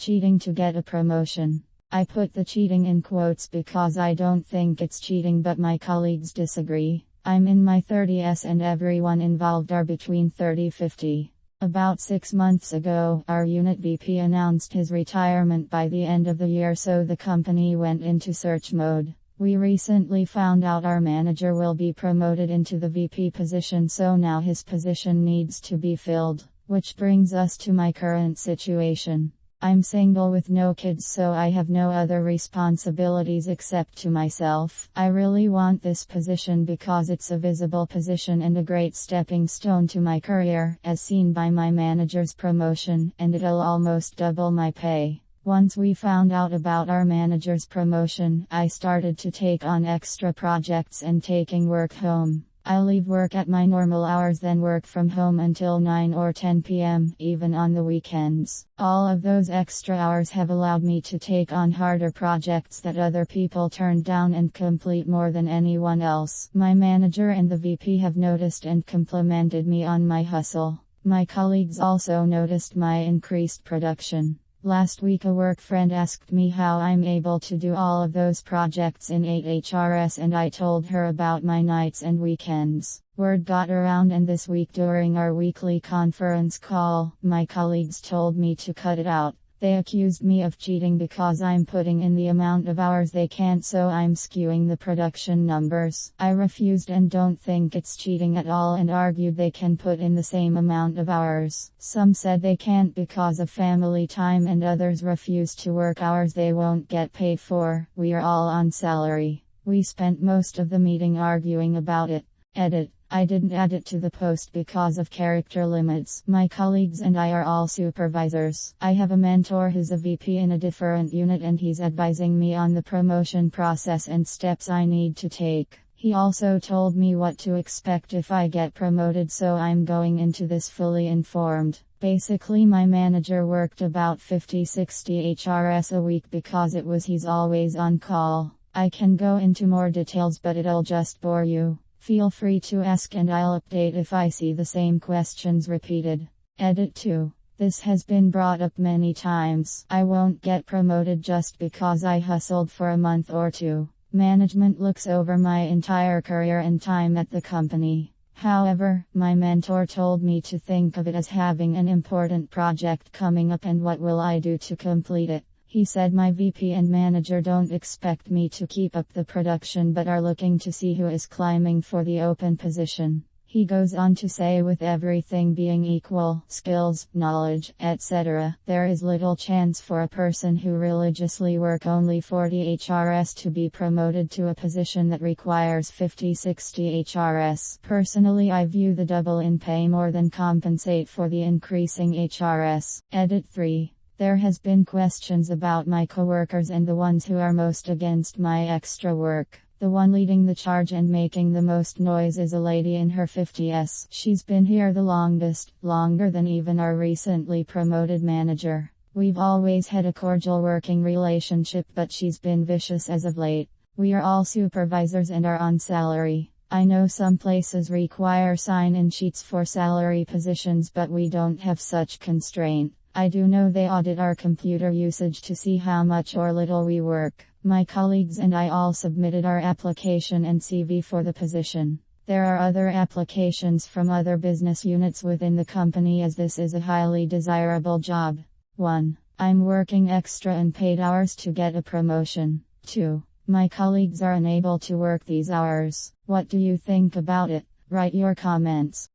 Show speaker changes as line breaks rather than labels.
cheating to get a promotion. I put the cheating in quotes because I don't think it's cheating, but my colleagues disagree. I'm in my 30s and everyone involved are between 30-50. About 6 months ago, our unit VP announced his retirement by the end of the year, so the company went into search mode. We recently found out our manager will be promoted into the VP position, so now his position needs to be filled. Which brings us to my current situation. I'm single with no kids, so I have no other responsibilities except to myself. I really want this position because it's a visible position and a great stepping stone to my career, as seen by my manager's promotion, and it'll almost double my pay. Once we found out about our manager's promotion, I started to take on extra projects and taking work home. I leave work at my normal hours, then work from home until 9 or 10 p.m., even on the weekends. All of those extra hours have allowed me to take on harder projects that other people turned down and complete more than anyone else. My manager and the VP have noticed and complimented me on my hustle. My colleagues also noticed my increased production. Last week a work friend asked me how I'm able to do all of those projects in IATA, and I told her about my nights and weekends. Word got around, and this week during our weekly conference call, my colleagues told me to cut it out. They accused me of cheating because I'm putting in the amount of hours they can't, so I'm skewing the production numbers. I refused and don't think it's cheating at all, and argued they can put in the same amount of hours. Some said they can't because of family time, and others refused to work hours they won't get paid for. We are all on salary. We spent most of the meeting arguing about it. Edit. I didn't add it to the post because of character limits. My colleagues and I are all supervisors. I have a mentor who's a VP in a different unit, and he's advising me on the promotion process and steps I need to take. He also told me what to expect if I get promoted, so I'm going into this fully informed. Basically, my manager worked about 50-60 HRS a week because he's always on call. I can go into more details, but it'll just bore you. Feel free to ask and I'll update if I see the same questions repeated. Edit 2. This has been brought up many times. I won't get promoted just because I hustled for a month or two. Management looks over my entire career and time at the company. However, my mentor told me to think of it as having an important project coming up, and what will I do to complete it. He said my VP and manager don't expect me to keep up the production, but are looking to see who is climbing for the open position. He goes on to say, with everything being equal, skills, knowledge, etc., there is little chance for a person who religiously work only 40 HRS to be promoted to a position that requires 50-60 HRS. Personally, I view the double in pay more than compensate for the increasing HRS. Edit 3. There has been questions about my coworkers and the ones who are most against my extra work. The one leading the charge and making the most noise is a lady in her 50s. She's been here the longest, longer than even our recently promoted manager. We've always had a cordial working relationship, but she's been vicious as of late. We are all supervisors and are on salary. I know some places require sign-in sheets for salary positions, but we don't have such constraint. I do know they audit our computer usage to see how much or little we work. My colleagues and I all submitted our application and CV for the position. There are other applications from other business units within the company, as this is a highly desirable job. 1. I'm working extra unpaid hours to get a promotion. 2. My colleagues are unable to work these hours. What do you think about it? Write your comments.